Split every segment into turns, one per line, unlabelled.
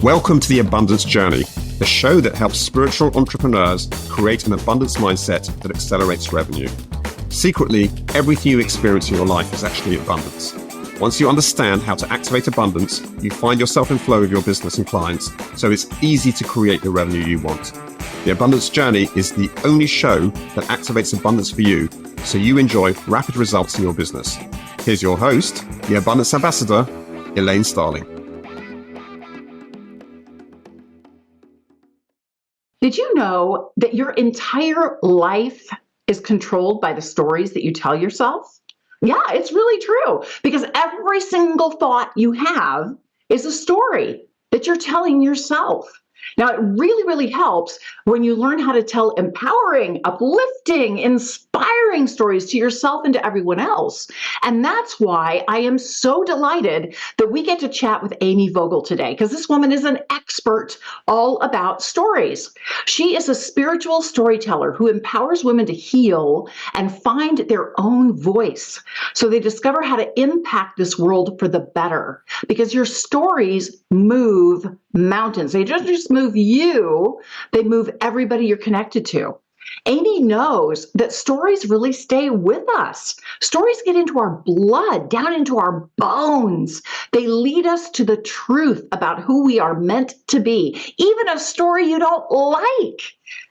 Welcome to the Abundance Journey, the show that helps spiritual entrepreneurs create an abundance mindset that accelerates revenue. Secretly, everything you experience in your life is actually abundance. Once you understand how to activate abundance, you find yourself in flow with your business and clients, so it's easy to create the revenue you want. The Abundance Journey is the only show that activates abundance for you, so you enjoy rapid results in your business. Here's your host, the Abundance Ambassador, Elaine Starling.
Did you know that your entire life is controlled by the stories that you tell yourself? Yeah, it's really true, because every single thought you have is a story that you're telling yourself. Now, it really, really helps when you learn how to tell empowering, uplifting, inspiring stories to yourself and to everyone else. And that's why I am so delighted that we get to chat with Amy Vogel today, because this woman is an expert all about stories. She is a spiritual storyteller who empowers women to heal and find their own voice so they discover how to impact this world for the better. Because your stories move mountains. They don't just move you, they move everybody you're connected to. Amy knows that stories really stay with us. Stories get into our blood, down into our bones. They lead us to the truth about who we are meant to be. Even a story you don't like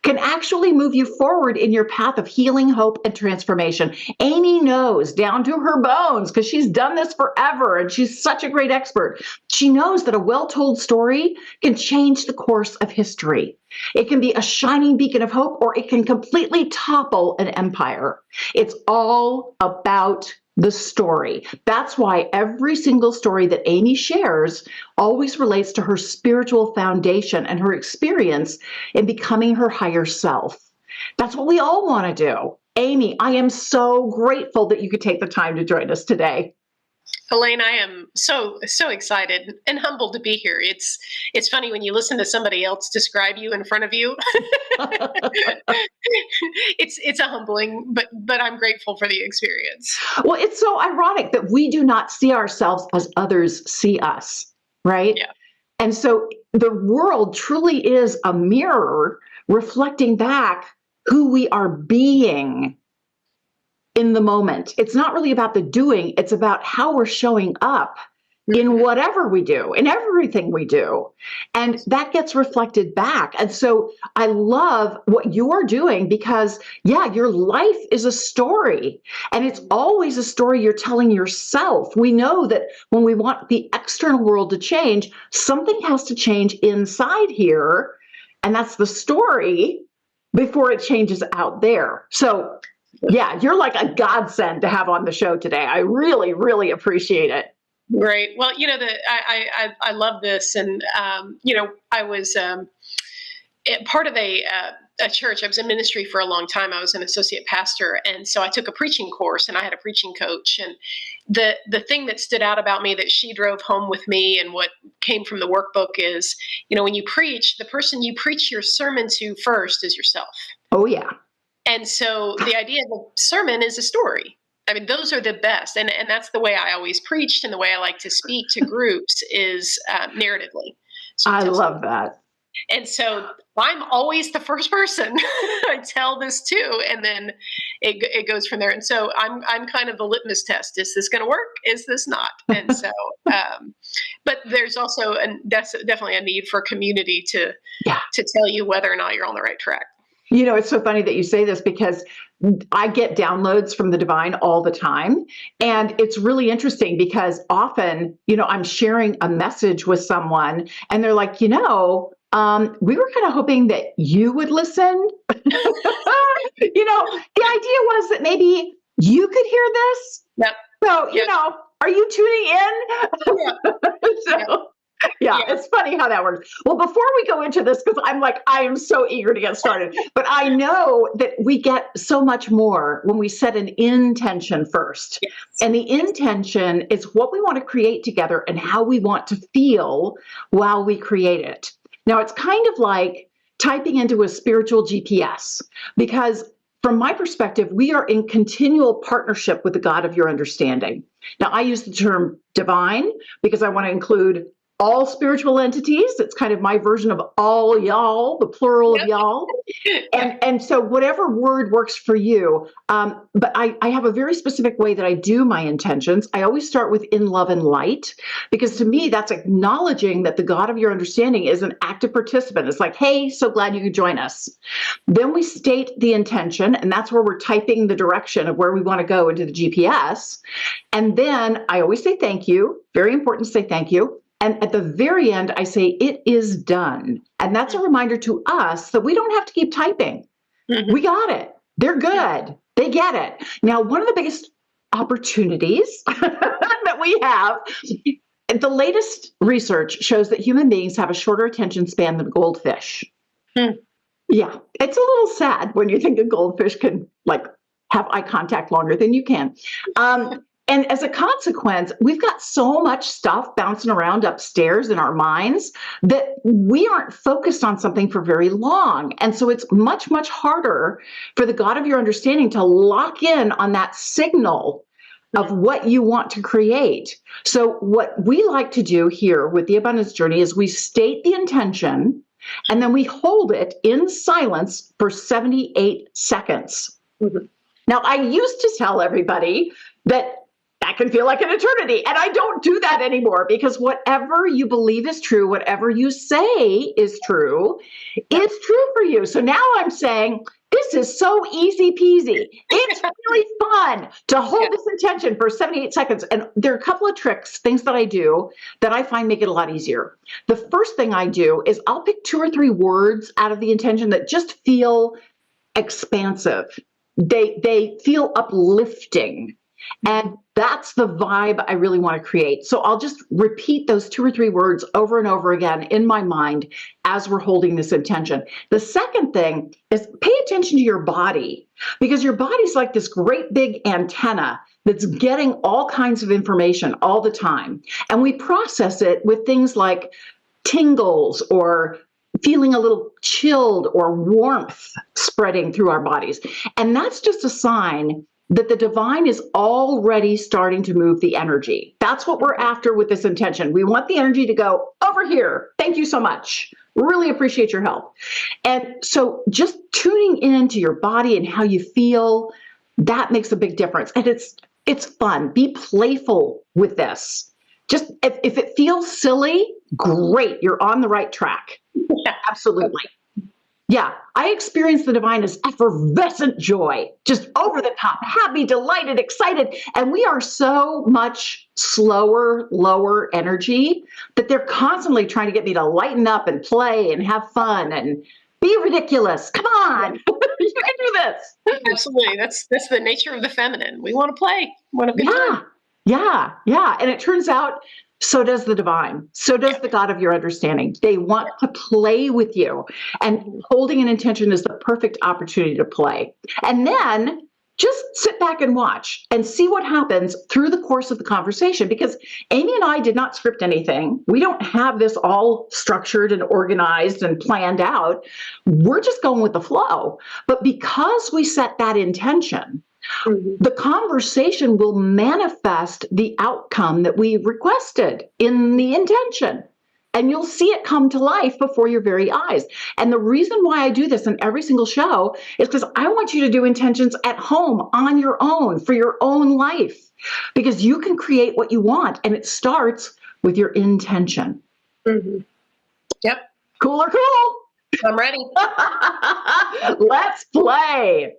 can actually move you forward in your path of healing, hope, and transformation. Amy knows down to her bones, because she's done this forever and she's such a great expert. She knows that a well-told story can change the course of history. It can be a shining beacon of hope, or it can completely topple an empire. It's all about the story. That's why every single story that Amy shares always relates to her spiritual foundation and her experience in becoming her higher self. That's what we all want to do. Amy, I am so grateful that you could take the time to join us today.
Elaine, I am so excited and humbled to be here. It's funny when you listen to somebody else describe you in front of you. It's a humbling, but I'm grateful for the experience.
Well, it's so ironic that we do not see ourselves as others see us, right?
Yeah.
And so the world truly is a mirror reflecting back who we are being in the moment. It's not really about the doing, it's about how we're showing up in whatever we do, in everything we do. And that gets reflected back. And so I love what you're doing, because yeah, your life is a story, and it's always a story you're telling yourself. We know that when we want the external world to change, something has to change inside here. And that's the story before it changes out there. So yeah, you're like a godsend to have on the show today. I really, really appreciate it.
Great. Well, I love this, and I was part of a church. I was in ministry for a long time. I was an associate pastor, and so I took a preaching course, and I had a preaching coach. And the thing that stood out about me that she drove home with me, and what came from the workbook is, when you preach, the person you preach your sermon to first is yourself.
Oh yeah.
And so the idea of a sermon is a story. I mean, those are the best. And that's the way I always preached, and the way I like to speak to groups is narratively. So
I love that.
And so I'm always the first person I tell this to, and then it goes from there. And so I'm kind of the litmus test. Is this going to work? Is this not? And so, but there's also definitely a need for community to tell you whether or not you're on the right track.
It's so funny that you say this, because I get downloads from the divine all the time. And it's really interesting because often, I'm sharing a message with someone and they're like, we were kind of hoping that you would listen. The idea was that maybe you could hear this.
Yep.
So, are you tuning in? Yeah, it's funny how that works. Well, before we go into this, because I am so eager to get started, but I know that we get so much more when we set an intention first. Yes. And the intention is what we want to create together and how we want to feel while we create it. Now, it's kind of like typing into a spiritual GPS, because from my perspective, we are in continual partnership with the God of your understanding. Now, I use the term divine because I want to include all spiritual entities. It's kind of my version of all y'all, the plural of y'all. And so whatever word works for you. But I have a very specific way that I do my intentions. I always start with in love and light, because to me, that's acknowledging that the God of your understanding is an active participant. It's like, hey, so glad you could join us. Then we state the intention, and that's where we're typing the direction of where we want to go into the GPS. And then I always say thank you. Very important to say thank you. And at the very end, I say, it is done. And that's a reminder to us that we don't have to keep typing. We got it. They're good. They get it. Now, one of the biggest opportunities that we have, the latest research shows that human beings have a shorter attention span than goldfish. Yeah, it's a little sad when you think a goldfish can have eye contact longer than you can. And as a consequence, we've got so much stuff bouncing around upstairs in our minds that we aren't focused on something for very long. And so it's much, much harder for the God of your understanding to lock in on that signal of what you want to create. So what we like to do here with the abundance journey is we state the intention, and then we hold it in silence for 78 seconds. Now, I used to tell everybody that can feel like an eternity. And I don't do that anymore, because whatever you believe is true, whatever you say is true for you. So now I'm saying, this is so easy peasy. It's really fun to hold this intention for 78 seconds. And there are a couple of tricks, things that I do that I find make it a lot easier. The first thing I do is I'll pick 2 or 3 words out of the intention that just feel expansive. They feel uplifting. And that's the vibe I really want to create. So I'll just repeat those 2 or 3 words over and over again in my mind as we're holding this intention. The second thing is pay attention to your body, because your body's like this great big antenna that's getting all kinds of information all the time. And we process it with things like tingles or feeling a little chilled or warmth spreading through our bodies. And that's just a sign that the divine is already starting to move the energy. That's what we're after with this intention. We want the energy to go over here. Thank you so much. Really appreciate your help. And so just tuning into your body and how you feel, that makes a big difference. And it's fun. Be playful with this. Just if it feels silly, great. You're on the right track. Yeah, absolutely. Yeah, I experience the divine as effervescent joy, just over the top, happy, delighted, excited. And we are so much slower, lower energy that they're constantly trying to get me to lighten up and play and have fun and be ridiculous. Come on, you can do this.
Absolutely. That's the nature of the feminine. We want to play. We want a good time.
Yeah. And it turns out, so does the divine. So does the God of your understanding. They want to play with you. And holding an intention is the perfect opportunity to play. And then just sit back and watch and see what happens through the course of the conversation. Because Amy and I did not script anything. We don't have this all structured and organized and planned out. We're just going with the flow. But because we set that intention, the conversation will manifest the outcome that we requested in the intention. And you'll see it come to life before your very eyes. And the reason why I do this in every single show is because I want you to do intentions at home on your own for your own life, because you can create what you want. And it starts with your intention.
Yep.
Cool or cool?
I'm ready.
Let's play.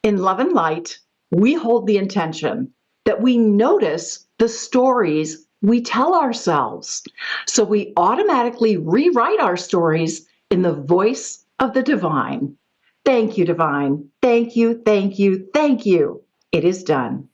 In love and light, we hold the intention that we notice the stories we tell ourselves. So we automatically rewrite our stories in the voice of the divine. Thank you, divine. Thank you, thank you, thank you. It is done.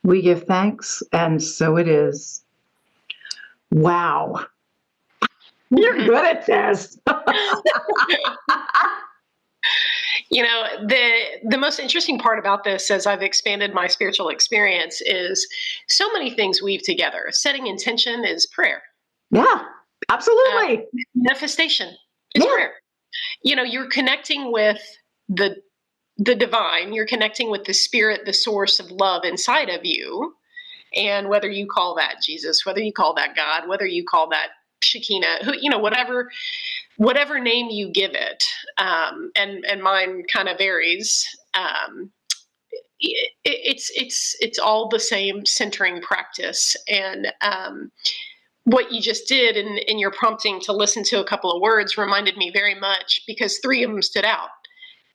We give thanks, and so it is. Wow. You're good at this.
The most interesting part about this, as I've expanded my spiritual experience, is so many things weave together. Setting intention is prayer.
Yeah, absolutely.
Manifestation is prayer. You're connecting with the divine. You're connecting with the spirit, the source of love inside of you. And whether you call that Jesus, whether you call that God, whether you call that Shekinah, whatever name you give it, and mine kind of varies. It's all the same centering practice. And what you just did in your prompting to listen to a couple of words reminded me very much, because three of them stood out.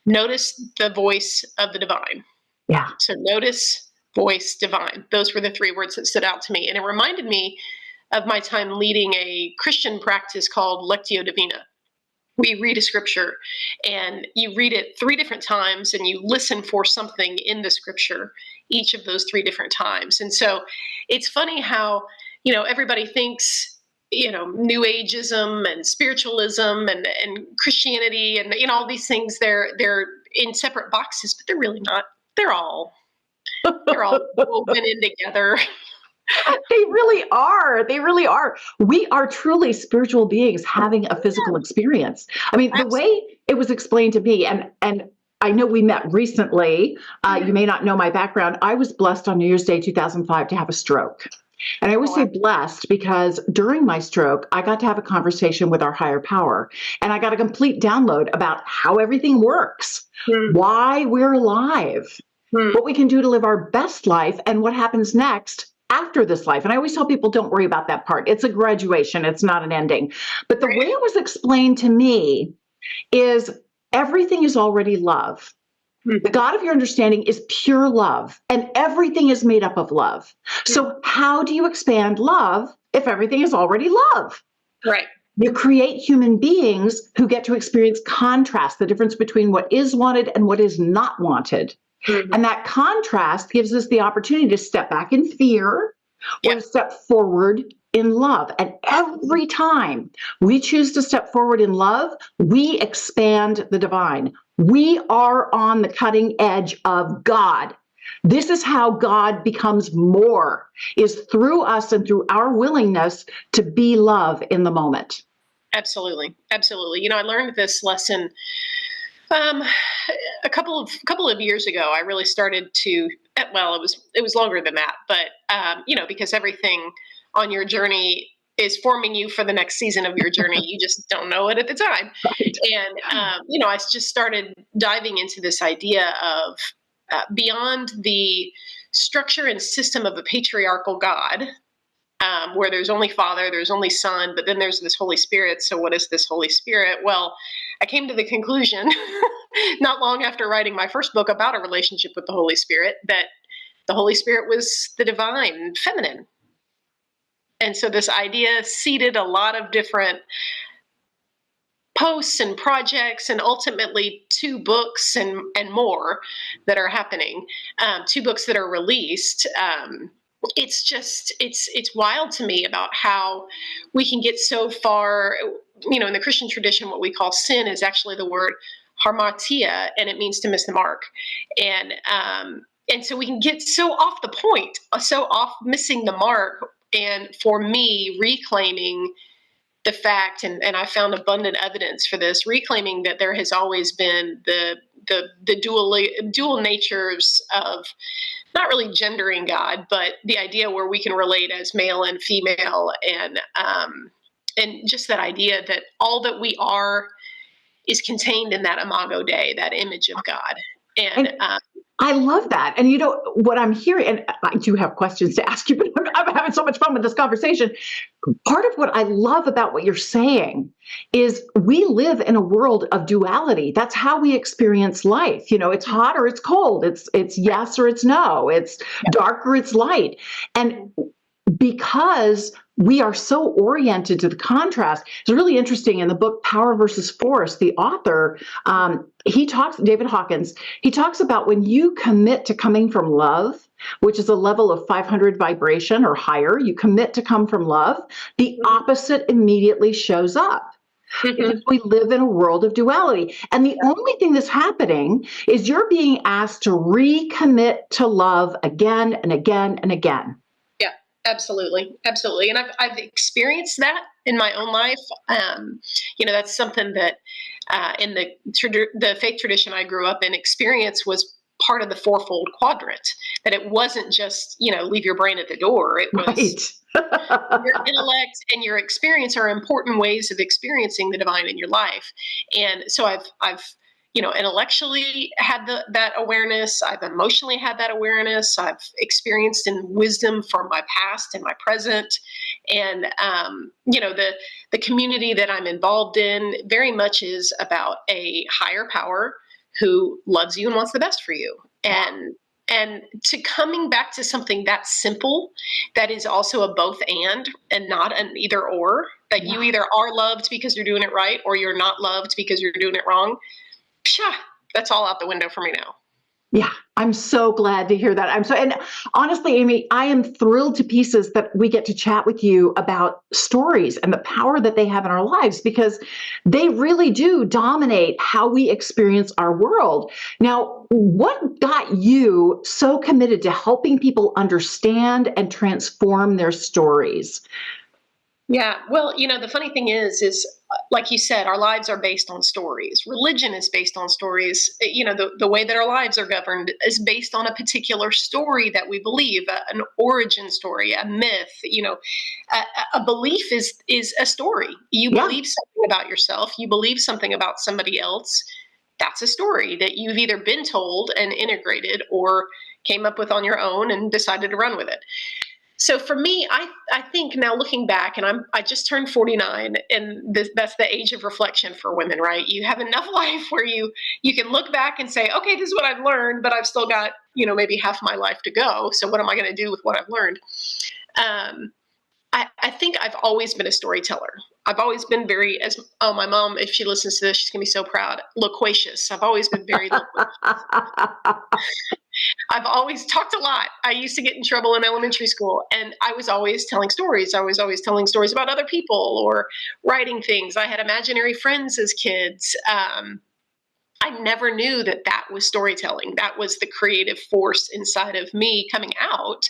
Notice the voice of the divine.
Yeah.
So notice, voice, divine. Those were the three words that stood out to me. And it reminded me of my time leading a Christian practice called Lectio Divina. We read a scripture and you read it three different times and you listen for something in the scripture each of those three different times. And so it's funny how, everybody thinks, New Ageism and spiritualism and Christianity and, all these things, they're in separate boxes, but they're really not. They're all woven in together.
They really are. They really are. We are truly spiritual beings having a physical experience. I mean, the way it was explained to me, and I know we met recently. You may not know my background. I was blessed on New Year's Day 2005 to have a stroke. And I always say blessed because during my stroke, I got to have a conversation with our higher power. And I got a complete download about how everything works, why we're alive, what we can do to live our best life, and what happens next after this life. And I always tell people, don't worry about that part. It's a graduation. It's not an ending. But the way it was explained to me is everything is already love. The God of your understanding is pure love, and everything is made up of love. So how do you expand love if everything is already love?
Right.
You create human beings who get to experience contrast, the difference between what is wanted and what is not wanted. And that contrast gives us the opportunity to step back in fear or to step forward in love. And every time we choose to step forward in love, we expand the divine. We are on the cutting edge of God. This is how God becomes more, is through us and through our willingness to be love in the moment.
Absolutely. Absolutely. I learned this lesson a couple of years ago. I really started to, well, it was longer than that, but because everything on your journey is forming you for the next season of your journey. You just don't know it at the time.
Right.
And, I just started diving into this idea of beyond the structure and system of a patriarchal God, where there's only Father, there's only Son, but then there's this Holy Spirit. So what is this Holy Spirit? Well, I came to the conclusion not long after writing my first book about a relationship with the Holy Spirit that the Holy Spirit was the divine feminine. And so this idea seeded a lot of different posts and projects, and ultimately 2 books and more that are happening, 2 books that are released. It's wild to me about how we can get so far. In the Christian tradition, what we call sin is actually the word harmatia, and it means to miss the mark. And so we can get so off the point, so off missing the mark. And for me, reclaiming the fact, and I found abundant evidence for this, reclaiming that there has always been the dual natures of not really gendering God, but the idea where we can relate as male and female, and just that idea that all that we are is contained in that imago Dei, that image of God. And
I love that. And what I'm hearing, and I do have questions to ask you, but I'm having so much fun with this conversation. Part of what I love about what you're saying is we live in a world of duality. That's how we experience life. It's hot or it's cold. It's yes or it's no. It's dark or it's light. And because we are so oriented to the contrast, it's really interesting. In the book Power versus Force, the author, David Hawkins, he talks about when you commit to coming from love which is a level of 500 vibration or higher, you commit to come from love, the opposite immediately shows up. Because we live in a world of duality. And the only thing that's happening is you're being asked to recommit to love again and again and again.
Yeah, absolutely. Absolutely. And I've experienced that in my own life. That's something that in the faith tradition I grew up in, experience was part of the fourfold quadrant, that it wasn't just, leave your brain at the door. It was
Right.
your intellect and your experience are important ways of experiencing the divine in your life. And so I've intellectually had that awareness. I've emotionally had that awareness. I've experienced in wisdom from my past and my present. And, the community that I'm involved in very much is about a higher power who loves you and wants the best for you. And to coming back to something that simple, that is also a both and not an either or, that you either are loved because you're doing it right, or you're not loved because you're doing it wrong. That's all out the window for me now.
Yeah, I'm so glad to hear that. And honestly, Amy, I am thrilled to pieces that we get to chat with you about stories and the power that they have in our lives, because they really do dominate how we experience our world. Now, what got you so committed to helping people understand and transform their stories?
Yeah, well, the funny thing is like you said, our lives are based on stories. Religion is based on stories. The way that our lives are governed is based on a particular story that we believe, an origin story, a myth. A belief is a story. You believe something about yourself. You believe something about somebody else. That's a story that you've either been told and integrated, or came up with on your own and decided to run with it. So for me, I think now looking back, and I just turned 49, and that's the age of reflection for women, right? You have enough life where you can look back and say, okay, this is what I've learned, but I've still got, maybe half my life to go. So what am I going to do with what I've learned? I think I've always been a storyteller. I've always been my mom, if she listens to this, she's going to be so proud, loquacious. I've always been very loquacious. I've always talked a lot. I used to get in trouble in elementary school, and I was always telling stories. I was always telling stories about other people or writing things. I had imaginary friends as kids. I never knew that was storytelling. That was the creative force inside of me coming out.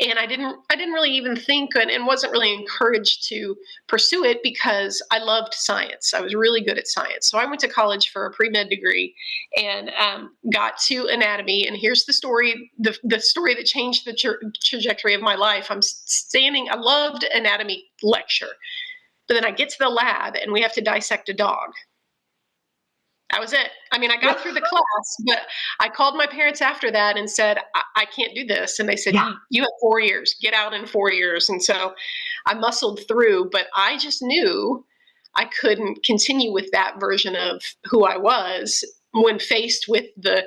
And I didn't really even think and wasn't really encouraged to pursue it, because I loved science. I was really good at science. So I went to college for a pre-med degree and got to anatomy. And here's the story, the story that changed the trajectory of my life. I loved anatomy lecture, but then I get to the lab and we have to dissect a dog. That was it. I mean, I got through the class, but I called my parents after that and said, I can't do this. And they said, you have 4 years, get out in 4 years. And so I muscled through, but I just knew I couldn't continue with that version of who I was when faced with the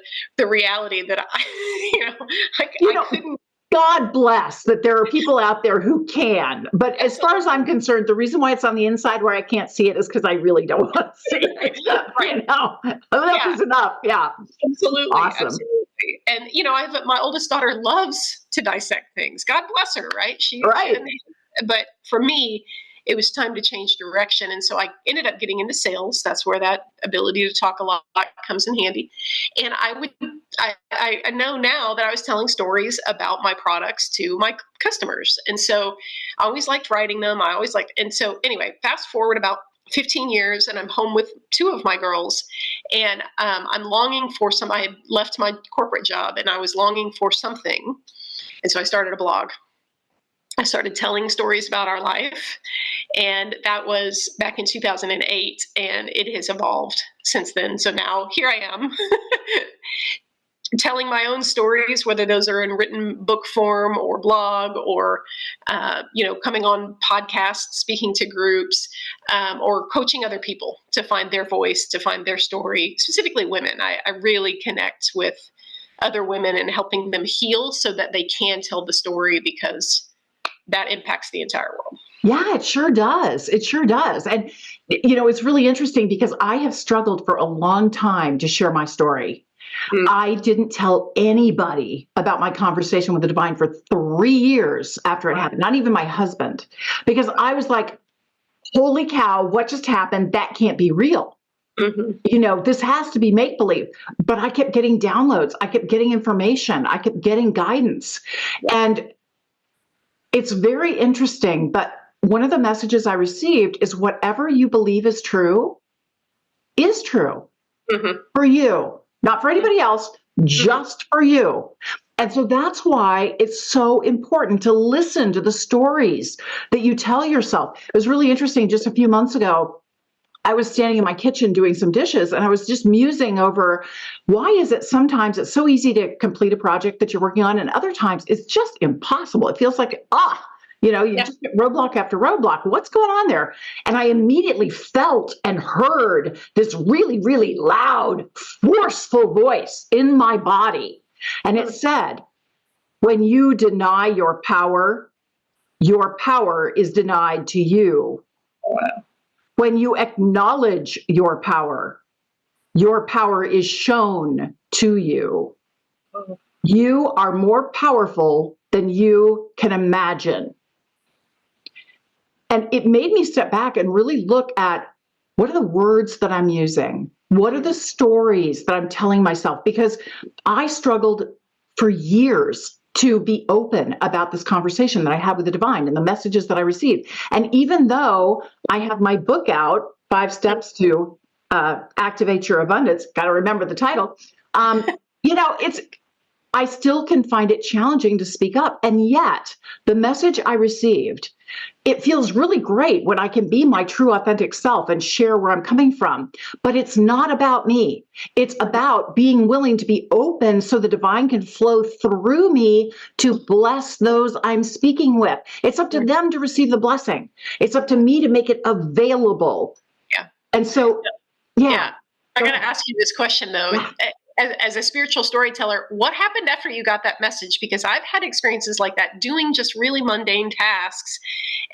reality that I couldn't.
God bless that there are people out there who can. But as far as I'm concerned, the reason why it's on the inside where I can't see it is because I really don't want to see it.
Right.
Enough is enough. Yeah.
Absolutely.
Awesome.
Absolutely. And, my oldest daughter loves to dissect things. God bless her, right? But for me, it was time to change direction. And so I ended up getting into sales. That's where that ability to talk a lot comes in handy. And I know now that I was telling stories about my products to my customers. And so I always liked writing them. And so anyway, fast forward about 15 years and I'm home with 2 of my girls, and I'm longing for I had left my corporate job and I was longing for something. And so I started a blog. I started telling stories about our life, and that was back in 2008, and it has evolved since then. So now here I am telling my own stories, whether those are in written book form or blog or, coming on podcasts, speaking to groups, or coaching other people to find their voice, to find their story, specifically women. I really connect with other women and helping them heal so that they can tell the story, because that impacts the entire world.
Yeah, it sure does. It sure does. And, it's really interesting because I have struggled for a long time to share my story. I didn't tell anybody about my conversation with the divine for 3 years after it happened, not even my husband, because I was like, holy cow, what just happened? That can't be real. This has to be make believe. But I kept getting downloads. I kept getting information. I kept getting guidance. And it's very interesting. But one of the messages I received is whatever you believe is true for you, not for anybody else, just for you. And so that's why it's so important to listen to the stories that you tell yourself. It was really interesting. Just a few months ago, I was standing in my kitchen doing some dishes, and I was just musing over why is it sometimes it's so easy to complete a project that you're working on, and other times it's just impossible. It feels like, you just get roadblock after roadblock. What's going on there? And I immediately felt and heard this really, really loud, forceful voice in my body. And it said, when you deny your power is denied to you.
Wow.
When you acknowledge your power is shown to you. You are more powerful than you can imagine. And it made me step back and really look at what are the words that I'm using? What are the stories that I'm telling myself? Because I struggled for years to be open about this conversation that I have with the divine and the messages that I received. And even though I have my book out, 5 Steps to Activate Your Abundance, got to remember the title, I still can find it challenging to speak up. And yet the message I received, it feels really great when I can be my true authentic self and share where I'm coming from. But it's not about me. It's about being willing to be open so the divine can flow through me to bless those I'm speaking with. It's up to them to receive the blessing. It's up to me to make it available.
Yeah.
And so,
I got to ask you this question, though. As a spiritual storyteller, what happened after you got that message? Because I've had experiences like that doing just really mundane tasks.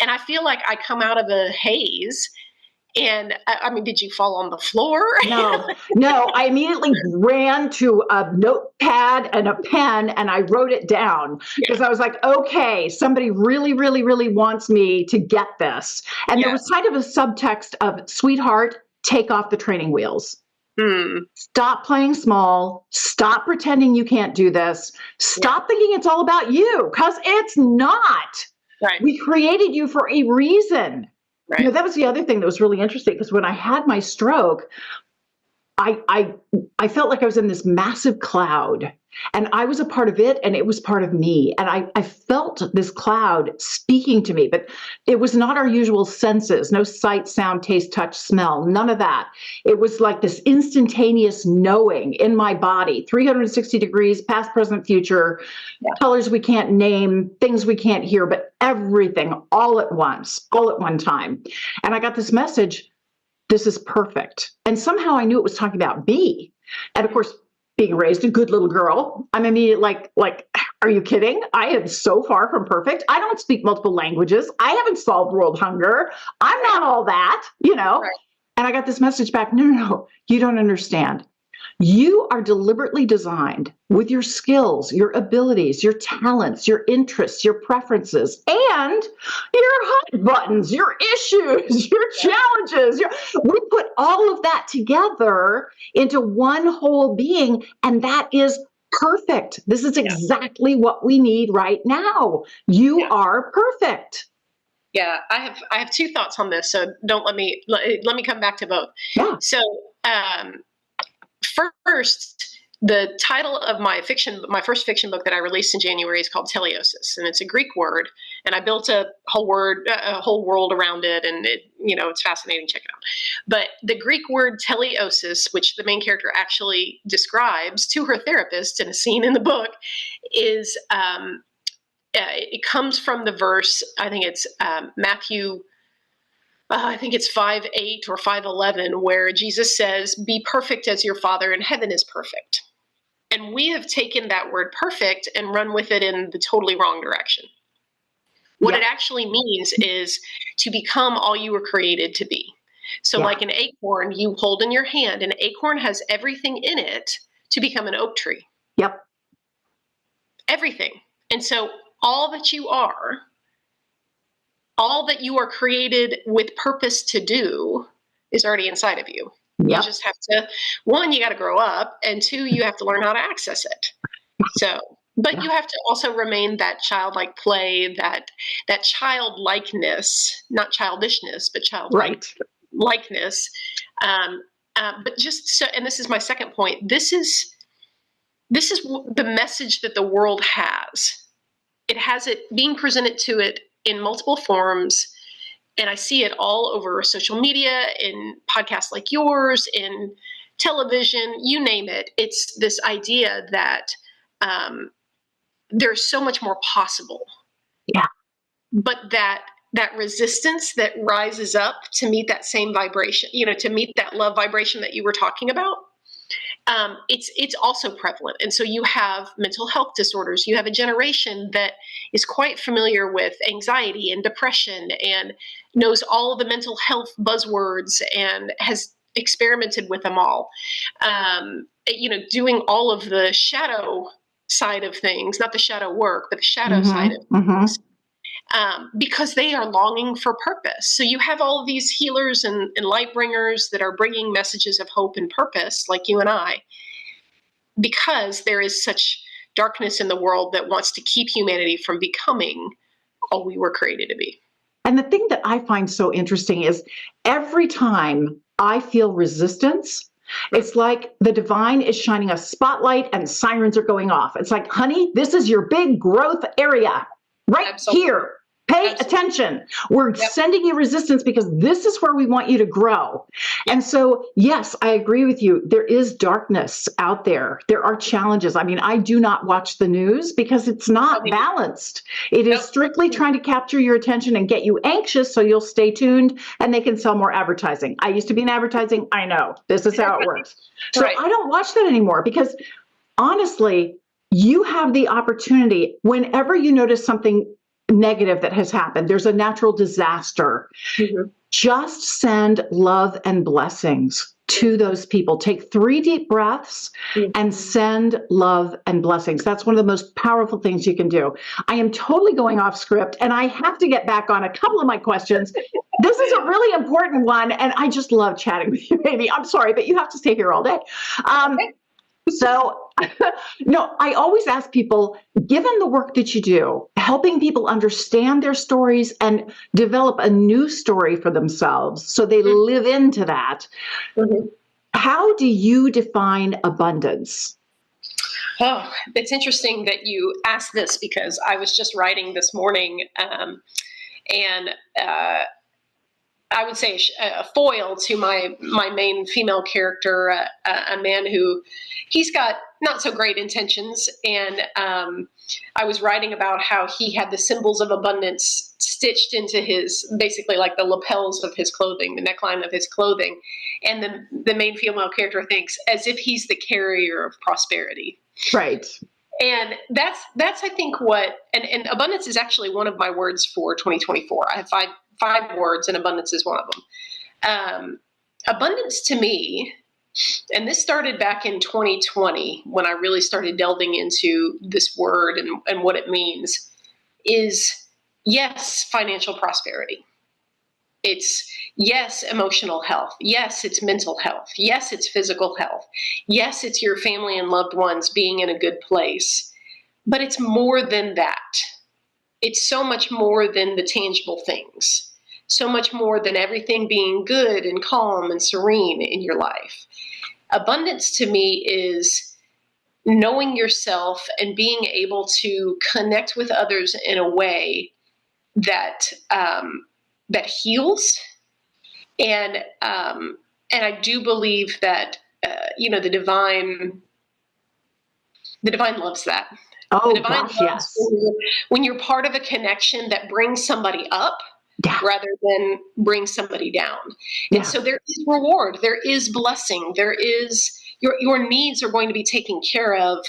And I feel like I come out of a haze. And I mean, did you fall on the floor?
No, I immediately ran to a notepad and a pen and I wrote it down because I was like, okay, somebody really, really, really wants me to get this. And there was kind of a subtext of, sweetheart, take off the training wheels. Stop playing small. Stop pretending you can't do this. Stop thinking it's all about you, because it's not.
Right.
We created you for a reason.
Right.
That was the other thing that was really interesting, because when I had my stroke, I felt like I was in this massive cloud, and I was a part of it and it was part of me. And I felt this cloud speaking to me, but it was not our usual senses, no sight, sound, taste, touch, smell, none of that. It was like this instantaneous knowing in my body, 360 degrees, past, present, future, colors we can't name, things we can't hear, but everything all at once, all at one time. And I got this message, this is perfect. And somehow I knew it was talking about me. And of course, being raised a good little girl, I'm immediately like, are you kidding? I am so far from perfect. I don't speak multiple languages. I haven't solved world hunger. I'm not all that, Right. And I got this message back, no, you don't understand. You are deliberately designed with your skills, your abilities, your talents, your interests, your preferences, and your hot buttons, your issues, your challenges. We put all of that together into one whole being, and that is perfect. This is exactly what we need right now. You are perfect.
Yeah, I have 2 thoughts on this, so let me come back to both.
Yeah.
So, first, the title of my first fiction book that I released in January is called Teleosis, and it's a Greek word. And I built a whole world around it, and it's fascinating. Check it out. But the Greek word teleosis, which the main character actually describes to her therapist in a scene in the book, is it comes from the verse. I think it's Matthew. I think it's 5:8 or 5:11, where Jesus says, "Be perfect as your Father in heaven is perfect." And we have taken that word perfect and run with it in the totally wrong direction. What it actually means is to become all you were created to be. So like an acorn you hold in your hand, an acorn has everything in it to become an oak tree.
Yep.
Everything. And so all that you are created with purpose to do is already inside of you.
Yep.
You just have to, one, you got to grow up, and two, you have to learn how to access it. So, but you have to also remain that childlike play, that childlikeness, not childishness, but childlikeness. But just so, and this is my second point. This is the message that the world has. It has it being presented to it in multiple forms. And I see it all over social media, in podcasts like yours, in television, you name it. It's this idea that there's so much more possible.
Yeah.
But that resistance that rises up to meet that same vibration, to meet that love vibration that you were talking about, it's also prevalent. And so you have mental health disorders. You have a generation that is quite familiar with anxiety and depression and knows all of the mental health buzzwords and has experimented with them all. Doing all of the shadow side of things, not the shadow work, but the shadow side of things. Because they are longing for purpose. So you have all of these healers and light bringers that are bringing messages of hope and purpose, like you and I, because there is such darkness in the world that wants to keep humanity from becoming all we were created to be.
And the thing that I find so interesting is every time I feel resistance, it's like the divine is shining a spotlight and sirens are going off. It's like, honey, this is your big growth area right here. Pay attention. We're sending you resistance because this is where we want you to grow. And so, yes, I agree with you. There is darkness out there. There are challenges. I mean, I do not watch the news because it's not balanced. It is strictly trying to capture your attention and get you anxious so you'll stay tuned and they can sell more advertising. I used to be in advertising. I know. This is how it works. So I don't watch that anymore because honestly, you have the opportunity whenever you notice something negative that has happened, there's a natural disaster. Just send love and blessings to those people. Take 3 deep breaths and send love and blessings. That's one of the most powerful things you can do. I am totally going off script and I have to get back on a couple of my questions. This is a really important one and I just love chatting with you, Amy. I'm sorry, but you have to stay here all day. So, no, I always ask people, given the work that you do, helping people understand their stories and develop a new story for themselves so they live into that, how do you define abundance?
Oh, it's interesting that you asked this because I was just writing this morning and I would say a foil to my main female character, a man who he's got not so great intentions. And I was writing about how he had the symbols of abundance stitched into his, basically like the lapels of his clothing, the neckline of his clothing. And the main female character thinks as if he's the carrier of prosperity.
Right.
And that's I think what, and abundance is actually one of my words for 2024. I have five words and abundance is one of them. Abundance to me, and this started back in 2020 when I really started delving into this word and what it means, is yes, financial prosperity. It's yes, emotional health. Yes, it's mental health. Yes, it's physical health. Yes, it's your family and loved ones being in a good place. But it's more than that. It's so much more than the tangible things. So much more than everything being good and calm and serene in your life. Abundance to me is knowing yourself and being able to connect with others in a way that that heals, and I do believe that the divine loves that.
Oh,
the divine
gosh, yes.
When you're part of a connection that brings somebody up rather than bring somebody down. And so there is reward, there is blessing, there is your needs are going to be taken care of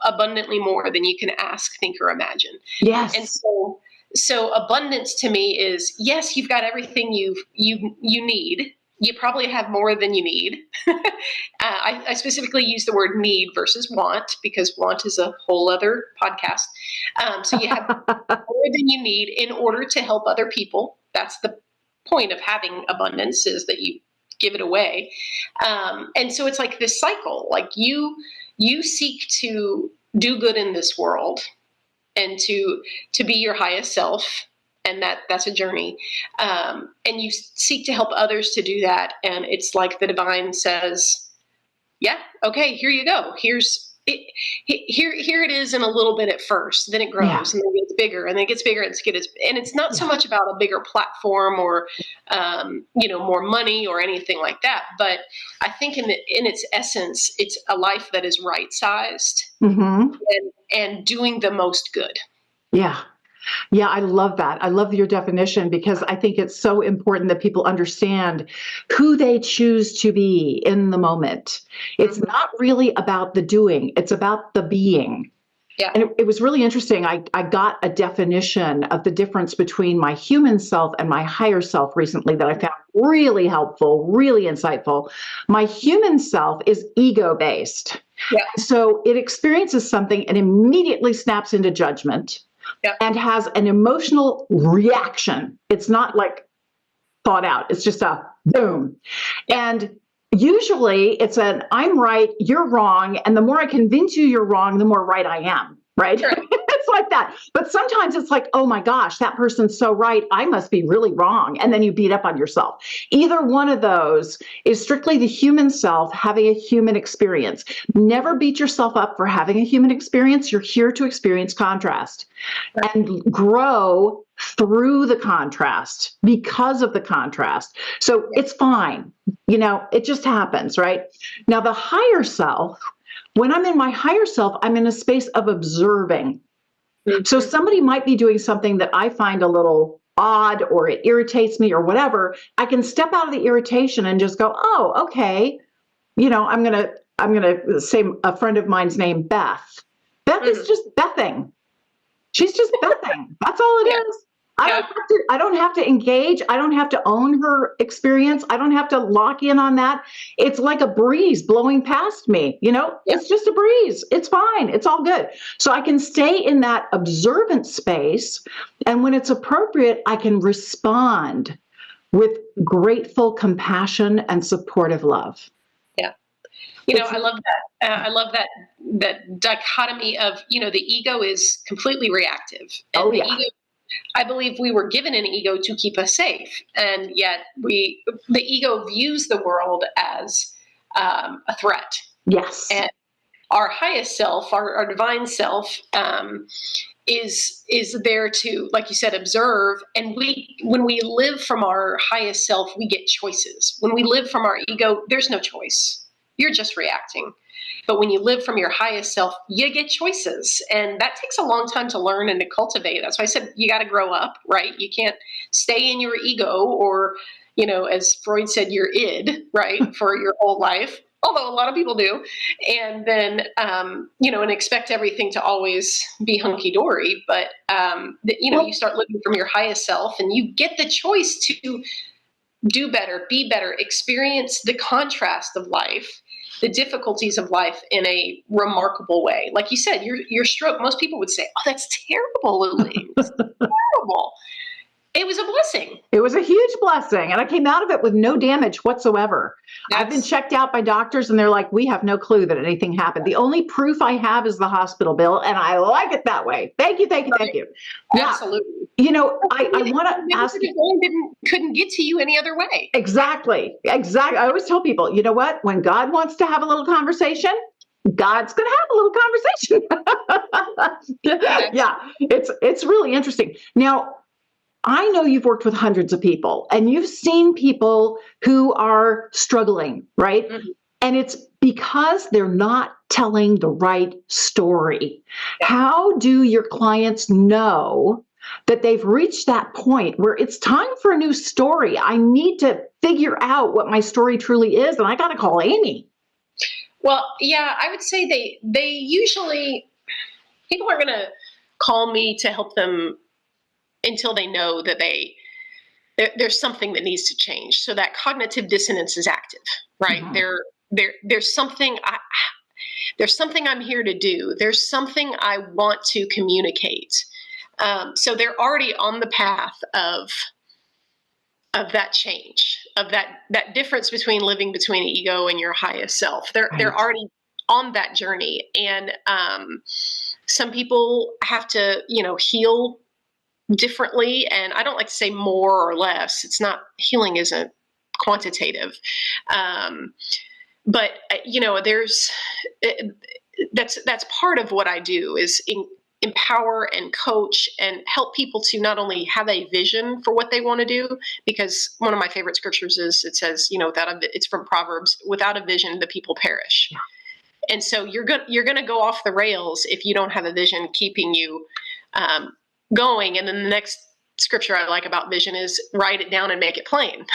abundantly more than you can ask, think, or imagine.
Yes.
And so abundance to me is, yes, you've got everything you need, you probably have more than you need. I specifically use the word need versus want, because want is a whole other podcast. So you have more than you need in order to help other people. That's the point of having abundance, is that you give it away. And so it's like this cycle, like you seek to do good in this world and to be your highest self. And that's a journey. And you seek to help others to do that. And it's like the divine says, yeah, okay, here you go. Here it is in a little bit at first, then it grows and then it gets bigger and then it gets bigger and it's not so much about a bigger platform or, more money or anything like that. But I think in its essence, it's a life that is right sized and doing the most good.
Yeah. Yeah, I love that. I love your definition, because I think it's so important that people understand who they choose to be in the moment. It's not really about the doing, it's about the being.
Yeah.
And it was really interesting. I got a definition of the difference between my human self and my higher self recently that I found really helpful, really insightful. My human self is ego-based.
Yeah.
So it experiences something and immediately snaps into judgment. Yep. And has an emotional reaction. It's not like thought out. It's just a boom. Yep. And usually it's an I'm right, you're wrong. And the more I convince you you're wrong, the more right I am. Right? Sure. It's like that. But sometimes it's like, oh my gosh, that person's so right. I must be really wrong. And then you beat up on yourself. Either one of those is strictly the human self having a human experience. Never beat yourself up for having a human experience. You're here to experience contrast and grow through the contrast because of the contrast. So it's fine. It just happens, right? Now, the higher self, when I'm in my higher self, I'm in a space of observing. So somebody might be doing something that I find a little odd or it irritates me or whatever. I can step out of the irritation and just go, oh, okay. I'm gonna say a friend of mine's name, Beth. Beth is just Bething. She's just Bething. That's all it is. I don't have to engage. I don't have to own her experience. I don't have to lock in on that. It's like a breeze blowing past me. It's just a breeze. It's fine. It's all good. So I can stay in that observant space. And when it's appropriate, I can respond with grateful compassion and supportive love.
Yeah. I love that. I love that dichotomy of, the ego is completely reactive. And the ego, I believe we were given an ego to keep us safe. And yet the ego views the world as a threat.
Yes.
And our highest self, our divine self, is there to, like you said, observe. And when we live from our highest self, we get choices. When we live from our ego, there's no choice. You're just reacting. But when you live from your highest self, you get choices. And that takes a long time to learn and to cultivate. That's why I said you got to grow up, right? You can't stay in your ego or, as Freud said, your id, right, for your whole life. Although a lot of people do. And then, and expect everything to always be hunky-dory. But, you start living from your highest self and you get the choice to do better, be better, experience the contrast of life, the difficulties of life in a remarkable way. Like you said, your stroke, most people would say, oh, that's terrible, Elaine. It's terrible. It was a blessing.
It was a huge blessing. And I came out of it with no damage whatsoever. I've been checked out by doctors and they're like, we have no clue that anything happened. The only proof I have is the hospital bill. And I like it that way. Thank you. Thank you. Thank you. Yeah.
Absolutely.
I want to ask
you. Couldn't get to you any other way.
Exactly. I always tell people, you know what? When God wants to have a little conversation, God's going to have a little conversation. Yeah. It's really interesting. Now, I know you've worked with hundreds of people and you've seen people who are struggling, right? Mm-hmm. And it's because they're not telling the right story. How do your clients know that they've reached that point where it's time for a new story? I need to figure out what my story truly is, and I got to call Amy.
Well, yeah, I would say they usually, people are going to call me to help them until they know that there's something that needs to change. So that cognitive dissonance is active, right? There's something there's something I'm here to do. There's something I want to communicate. So they're already on the path of that change, of that difference between living between ego and your highest self. They're already on that journey. And some people have to, heal differently. And I don't like to say more or less. It's not, healing isn't quantitative. But that's part of what I do is empower and coach and help people to not only have a vision for what they want to do, because one of my favorite scriptures is, it says, it's from Proverbs, without a vision, the people perish. Yeah. And so you're going to go off the rails if you don't have a vision keeping you going. And then the next scripture I like about vision is write it down and make it plain.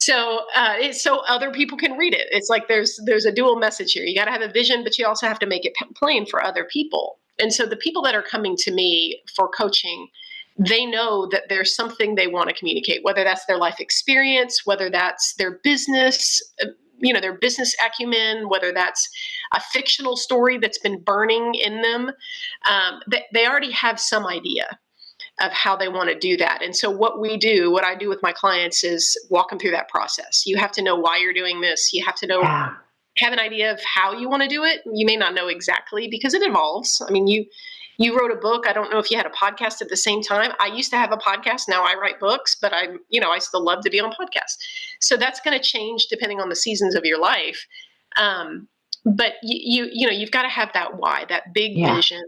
So other people can read it. It's like there's a dual message here. You got to have a vision, but you also have to make it plain for other people. And so the people that are coming to me for coaching, they know that there's something they want to communicate, whether that's their life experience, whether that's their business, their business acumen, whether that's a fictional story that's been burning in them. They already have some idea of how they want to do that. And so what I do with my clients is walk them through that process. You have to know why you're doing this. You have to know, have an idea of how you want to do it. You may not know exactly because it evolves. I mean, you wrote a book. I don't know if you had a podcast at the same time. I used to have a podcast. Now I write books, but I still love to be on podcasts. So that's going to change depending on the seasons of your life. But you've got to have that why, that big vision.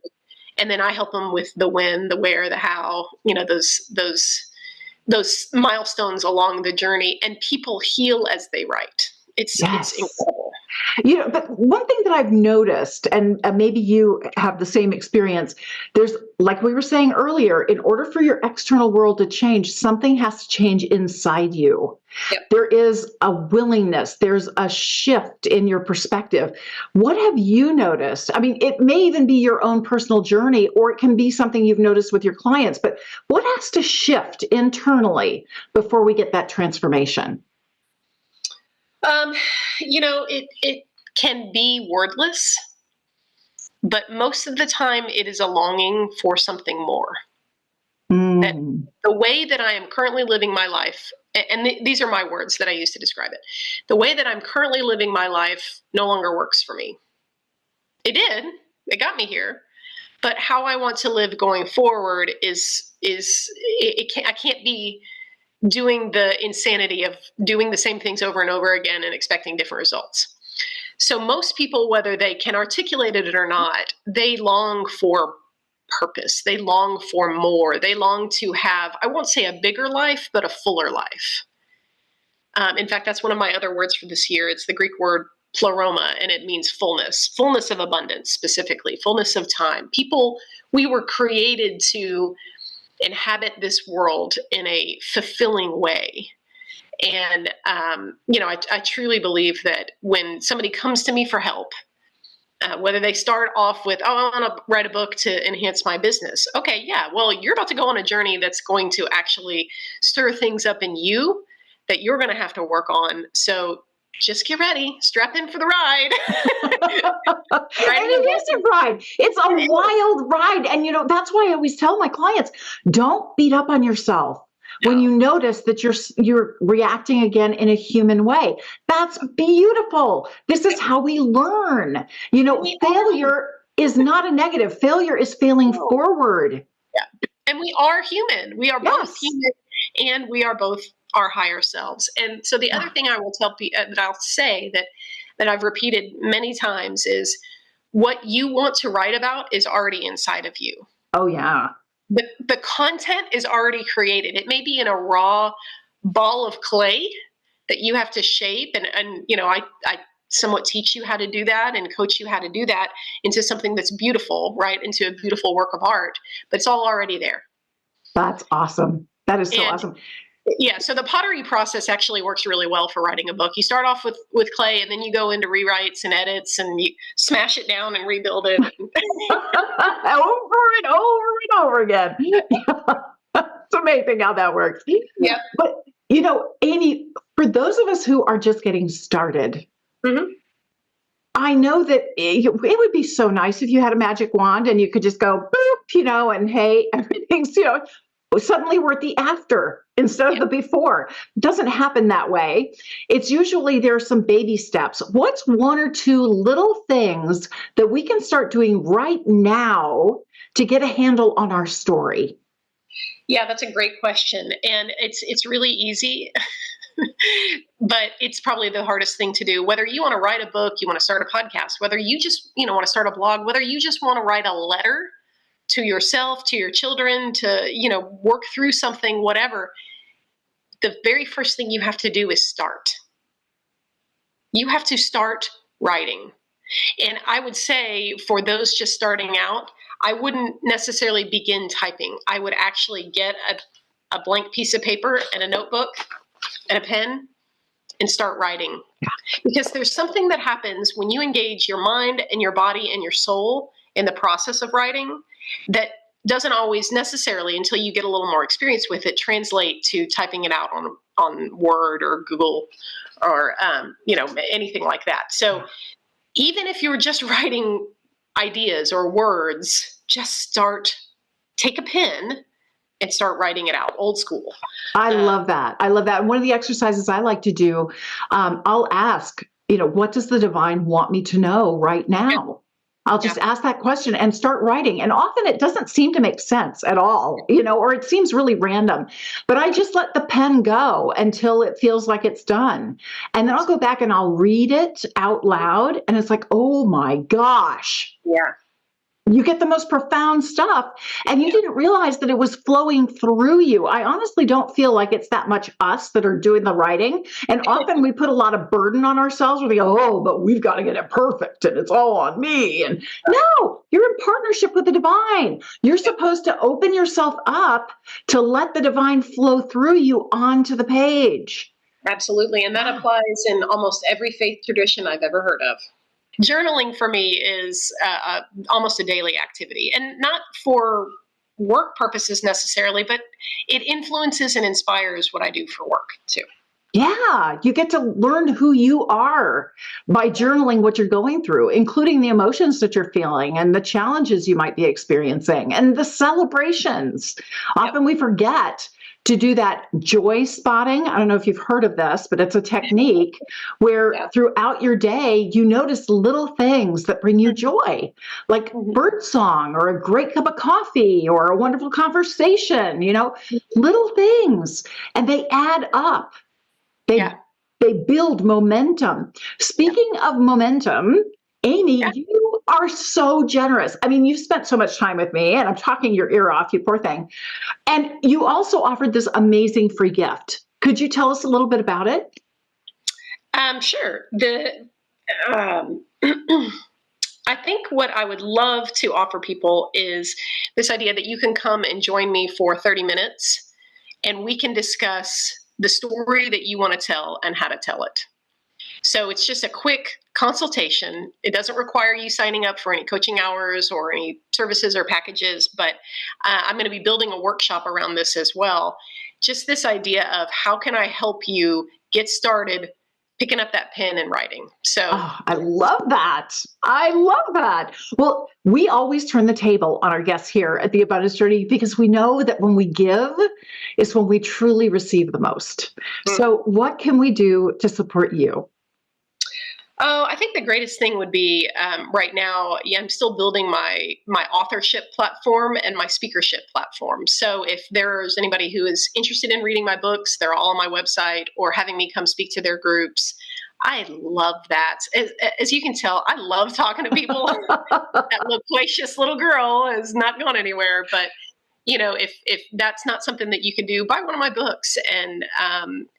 And then I help them with the when, the where, the how, those milestones along the journey, and people heal as they write. It's incredible.
But one thing that I've noticed, and maybe you have the same experience, there's, like we were saying earlier, in order for your external world to change, something has to change inside you. Yep. There is a willingness, there's a shift in your perspective. What have you noticed? I mean, it may even be your own personal journey, or it can be something you've noticed with your clients, but what has to shift internally before we get that transformation?
It can be wordless, but most of the time it is a longing for something more. That the way that I am currently living my life, and these are my words that I use to describe it, the way that I'm currently living my life no longer works for me. It did. It got me here. But how I want to live going forward I can't be doing the insanity of doing the same things over and over again and expecting different results. So most people, whether they can articulate it or not, they long for purpose. They long for more. They long to have, I won't say a bigger life, but a fuller life. In fact, that's one of my other words for this year. It's the Greek word pleroma, and it means fullness of abundance, specifically, fullness of time. We were created to inhabit this world in a fulfilling way. And, I truly believe that when somebody comes to me for help, whether they start off with, I want to write a book to enhance my business. Okay, yeah, well, you're about to go on a journey that's going to actually stir things up in you that you're going to have to work on. So just get ready, strap in for the ride.
And it is a ride. It's a wild ride. And, that's why I always tell my clients, don't beat up on yourself. No. When you notice that you're reacting again in a human way. That's beautiful. This is how we learn. Failure is not a negative. Failure is failing forward.
Yeah. And we are human. We are both human, and we are both our higher selves. And so the other thing I will tell people that I'll say that I've repeated many times is what you want to write about is already inside of you.
Oh, yeah.
The content is already created. It may be in a raw ball of clay that you have to shape. And I somewhat teach you how to do that and coach you how to do that into something that's beautiful, right? Into a beautiful work of art, but it's all already there.
That's awesome. That is so awesome.
Yeah. So the pottery process actually works really well for writing a book. You start off with clay, and then you go into rewrites and edits, and you smash it down and rebuild it.
Over and over and over again. It's amazing how that works.
Yeah.
But, Amy, for those of us who are just getting started, I know that it would be so nice if you had a magic wand and you could just go boop, and hey, everything's, suddenly we're at the after instead of the before. It doesn't happen that way. It's usually there are some baby steps. What's one or two little things that we can start doing right now to get a handle on our story?
Yeah, that's a great question. And it's really easy. But it's probably the hardest thing to do. Whether you want to write a book, you want to start a podcast, whether you just, want to start a blog, whether you just want to write a letter to yourself, to your children, to, work through something, whatever, the very first thing you have to do is start. You have to start writing. And I would say for those just starting out, I wouldn't necessarily begin typing. I would actually get a blank piece of paper and a notebook and a pen and start writing. Because there's something that happens when you engage your mind and your body and your soul in the process of writing that doesn't always necessarily, until you get a little more experience with it, translate to typing it out on Word or Google or, anything like that. So even if you're just writing ideas or words, just take a pen and start writing it out, old school.
I love that. I love that. One of the exercises I like to do, I'll ask, what does the divine want me to know right now? I'll just ask that question and start writing. And often it doesn't seem to make sense at all, or it seems really random. But I just let the pen go until it feels like it's done. And then I'll go back and I'll read it out loud. And it's like, oh my gosh.
Yeah.
You get the most profound stuff, and you didn't realize that it was flowing through you. I honestly don't feel like it's that much us that are doing the writing. And often we put a lot of burden on ourselves. We go, oh, but we've got to get it perfect and it's all on me. And no, you're in partnership with the divine. You're supposed to open yourself up to let the divine flow through you onto the page.
Absolutely. And that applies in almost every faith tradition I've ever heard of. Journaling for me is almost a daily activity, and not for work purposes necessarily, but it influences and inspires what I do for work too.
Yeah, you get to learn who you are by journaling what you're going through, including the emotions that you're feeling and the challenges you might be experiencing and the celebrations. Often we forget to do that joy spotting. I don't know if you've heard of this, but it's a technique where throughout your day, you notice little things that bring you joy, like birdsong or a great cup of coffee or a wonderful conversation, little things, and they add up. They build momentum. Speaking of momentum, Amy, you are so generous. I mean, you've spent so much time with me, and I'm talking your ear off, you poor thing. And you also offered this amazing free gift. Could you tell us a little bit about it?
Sure. I think what I would love to offer people is this idea that you can come and join me for 30 minutes, and we can discuss the story that you want to tell and how to tell it. So it's just a quick consultation. It doesn't require you signing up for any coaching hours or any services or packages, but I'm going to be building a workshop around this as well. Just this idea of how can I help you get started picking up that pen and writing. So
I love that. I love that. Well, we always turn the table on our guests here at the Abundance Journey because we know that when we give is when we truly receive the most. So what can we do to support you?
Oh, I think the greatest thing would be right now, I'm still building my authorship platform and my speakership platform. So if there's anybody who is interested in reading my books, they're all on my website, or having me come speak to their groups. I love that. As you can tell, I love talking to people. That loquacious little girl is not going anywhere. But if that's not something that you can do, buy one of my books and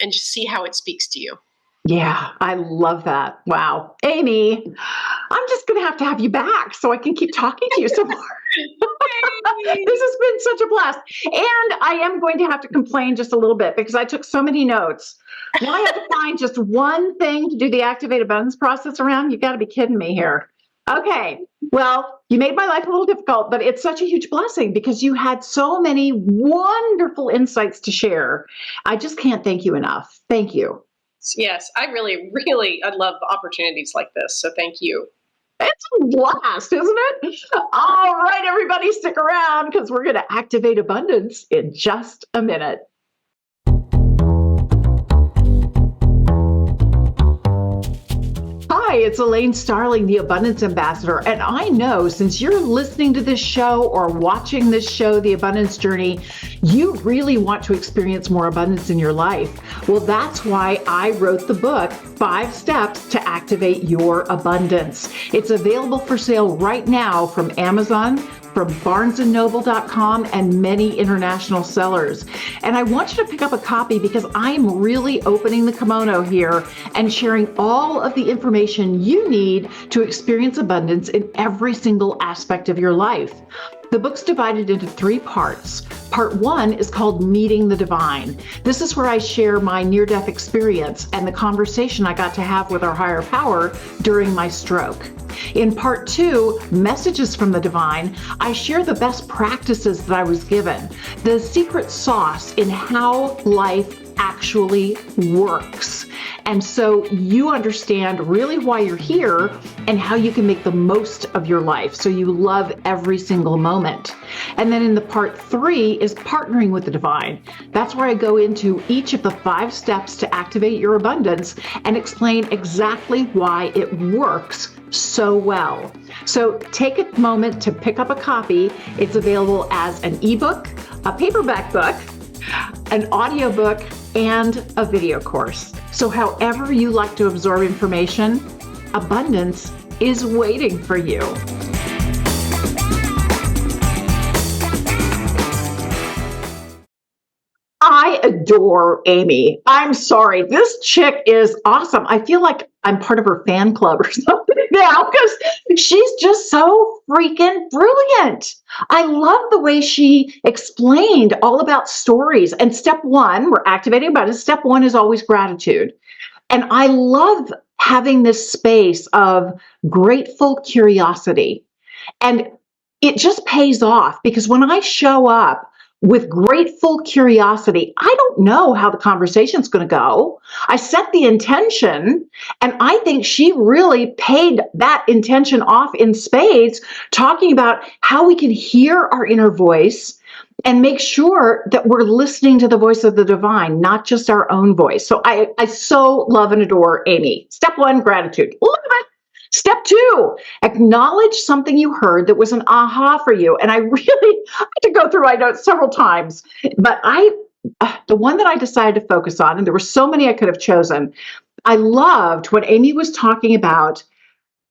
just see how it speaks to you.
Yeah, I love that. Wow. Amy, I'm just going to have you back so I can keep talking to you some more. This has been such a blast. And I am going to have to complain just a little bit because I took so many notes. Now I have to find just one thing to do the activate abundance process around. You've got to be kidding me here. Okay. Well, you made my life a little difficult, but it's such a huge blessing because you had so many wonderful insights to share. I just can't thank you enough. Thank you.
Yes, I really, I love opportunities like this. So thank you.
It's a blast, isn't it? All right, everybody, stick around because we're going to activate abundance in just a minute. Hi, it's Elaine Starling, the Abundance Ambassador. And I know since you're listening to this show or watching this show, The Abundance Journey, you really want to experience more abundance in your life. Well, that's why I wrote the book, 5 Steps to Activate Your Abundance. It's available for sale right now from Amazon, from barnesandnoble.com, and many international sellers. And I want you to pick up a copy because I'm really opening the kimono here and sharing all of the information you need to experience abundance in every single aspect of your life. The book's divided into 3 parts. Part 1 is called Meeting the Divine. This is where I share my near-death experience and the conversation I got to have with our higher power during my stroke. In Part 2, Messages from the Divine, I share the best practices that I was given, the secret sauce in how life actually works. And so you understand really why you're here and how you can make the most of your life so you love every single moment. And then in the Part 3 is Partnering with the Divine. That's where I go into each of the 5 steps to activate your abundance and explain exactly why it works so well. So take a moment to pick up a copy. It's available as an ebook, a paperback book, an audiobook, and a video course. So however you like to absorb information, abundance is waiting for you. I adore Amy. I'm sorry. This chick is awesome. I feel like I'm part of her fan club or something now because she's just so freaking brilliant. I love the way she explained all about stories. And step 1, we're activating abundance. Step 1 is always gratitude. And I love having this space of grateful curiosity. And it just pays off because when I show up with grateful curiosity, I don't know how the conversation's going to go. I set the intention, and I think she really paid that intention off in spades, talking about how we can hear our inner voice and make sure that we're listening to the voice of the divine, not just our own voice. So I so love and adore Amy. Step 1, gratitude. Love it. Step 2, acknowledge something you heard that was an aha for you. And I had to go through my notes several times, but the one that I decided to focus on, and there were so many I could have chosen, I loved when Amy was talking about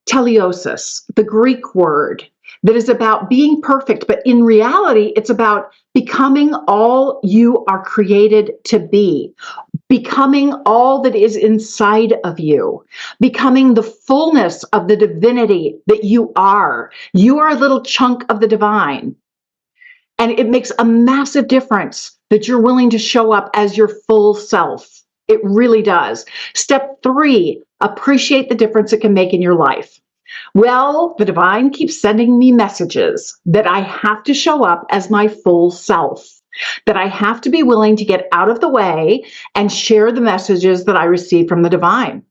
teleosis, the Greek word that is about being perfect, but in reality, it's about becoming all you are created to be, becoming all that is inside of you, becoming the fullness of the divinity that you are. You are a little chunk of the divine. And it makes a massive difference that you're willing to show up as your full self. It really does. Step 3, appreciate the difference it can make in your life. Well, the divine keeps sending me messages that I have to show up as my full self, that I have to be willing to get out of the way and share the messages that I receive from the divine.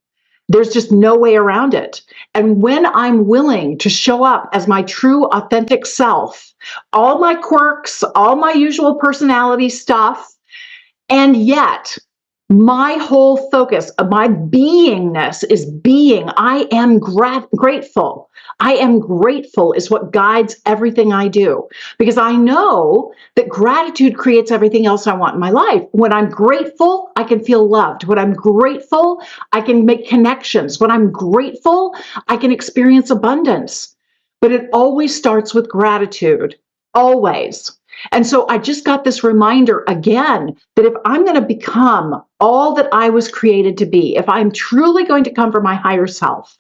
There's just no way around it. And when I'm willing to show up as my true, authentic self, all my quirks, all my usual personality stuff, and yet my whole focus of my beingness is being. I am grateful. I am grateful is what guides everything I do, because I know that gratitude creates everything else I want in my life. When I'm grateful, I can feel loved. When I'm grateful, I can make connections. When I'm grateful, I can experience abundance. But it always starts with gratitude, always. And so I just got this reminder again that if I'm going to become all that I was created to be, if I'm truly going to come from my higher self,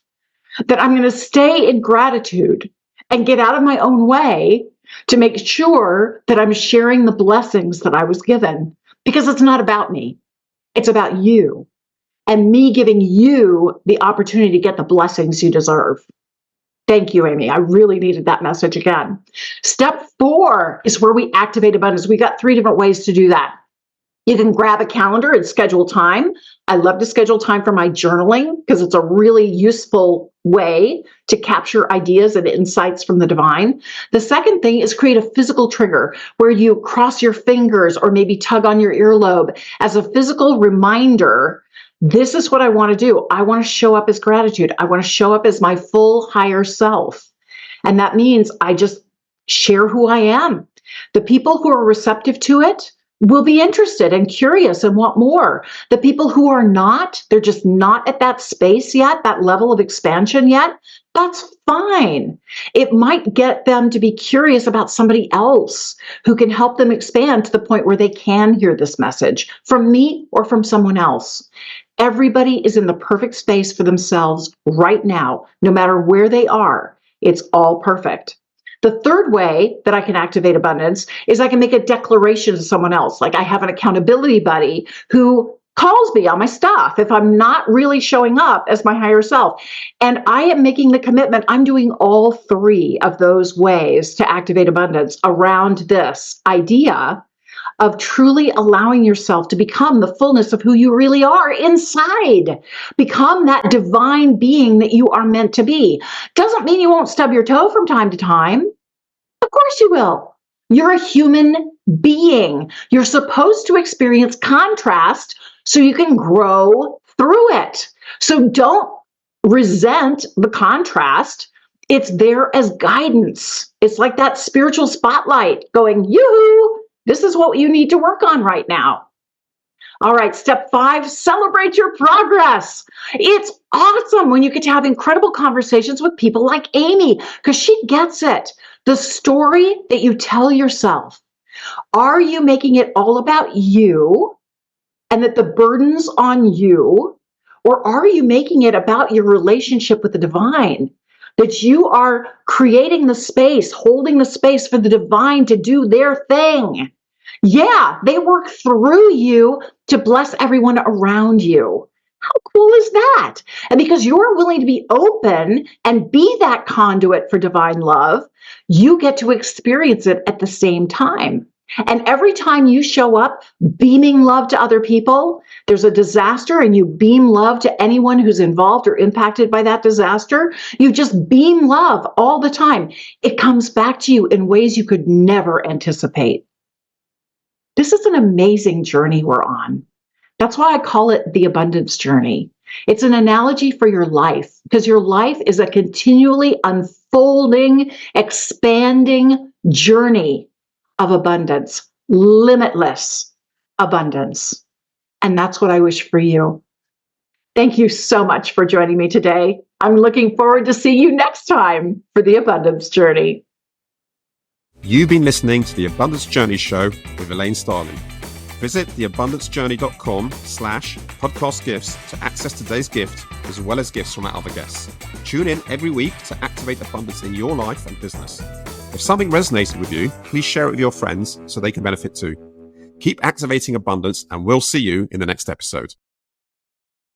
that I'm going to stay in gratitude and get out of my own way to make sure that I'm sharing the blessings that I was given, because it's not about me. It's about you and me giving you the opportunity to get the blessings you deserve. Thank you, Amy. I really needed that message again. Step 4 is where we activate abundance. We got 3 different ways to do that. You can grab a calendar and schedule time. I love to schedule time for my journaling because it's a really useful way to capture ideas and insights from the divine. The second thing is create a physical trigger where you cross your fingers or maybe tug on your earlobe as a physical reminder. This is what I want to do. I want to show up as gratitude. I want to show up as my full higher self. And that means I just share who I am. The people who are receptive to it will be interested and curious and want more. The people who are not, they're just not at that space yet, that level of expansion yet, that's fine. It might get them to be curious about somebody else who can help them expand to the point where they can hear this message from me or from someone else. Everybody is in the perfect space for themselves right now, no matter where they are. It's all perfect. The third way that I can activate abundance is I can make a declaration to someone else. Like I have an accountability buddy who calls me on my stuff if I'm not really showing up as my higher self. And I am making the commitment. I'm doing all 3 of those ways to activate abundance around this idea of truly allowing yourself to become the fullness of who you really are inside. Become that divine being that you are meant to be. Doesn't mean you won't stub your toe from time to time. Of course you will. You're a human being. You're supposed to experience contrast so you can grow through it. So don't resent the contrast. It's there as guidance. It's like that spiritual spotlight going, yoo-hoo, this is what you need to work on right now. All right, step 5, celebrate your progress. It's awesome when you get to have incredible conversations with people like Amy because she gets it. The story that you tell yourself, are you making it all about you and that the burden's on you? Or are you making it about your relationship with the divine? That you are creating the space, holding the space for the divine to do their thing. Yeah, they work through you to bless everyone around you. How cool is that? And because you're willing to be open and be that conduit for divine love, you get to experience it at the same time. And every time you show up beaming love to other people, there's a disaster and you beam love to anyone who's involved or impacted by that disaster. You just beam love all the time. It comes back to you in ways you could never anticipate. This is an amazing journey we're on. That's why I call it the abundance journey. It's an analogy for your life because your life is a continually unfolding, expanding journey of abundance, limitless abundance. And that's what I wish for you. Thank you so much for joining me today. I'm looking forward to seeing you next time for the abundance journey.
You've been listening to the Abundance Journey Show with Elaine Starling. Visit theabundancejourney.com/podcast gifts to access today's gift, as well as gifts from our other guests. Tune in every week to activate abundance in your life and business. If something resonated with you, please share it with your friends so they can benefit too. Keep activating abundance, and we'll see you in the next episode.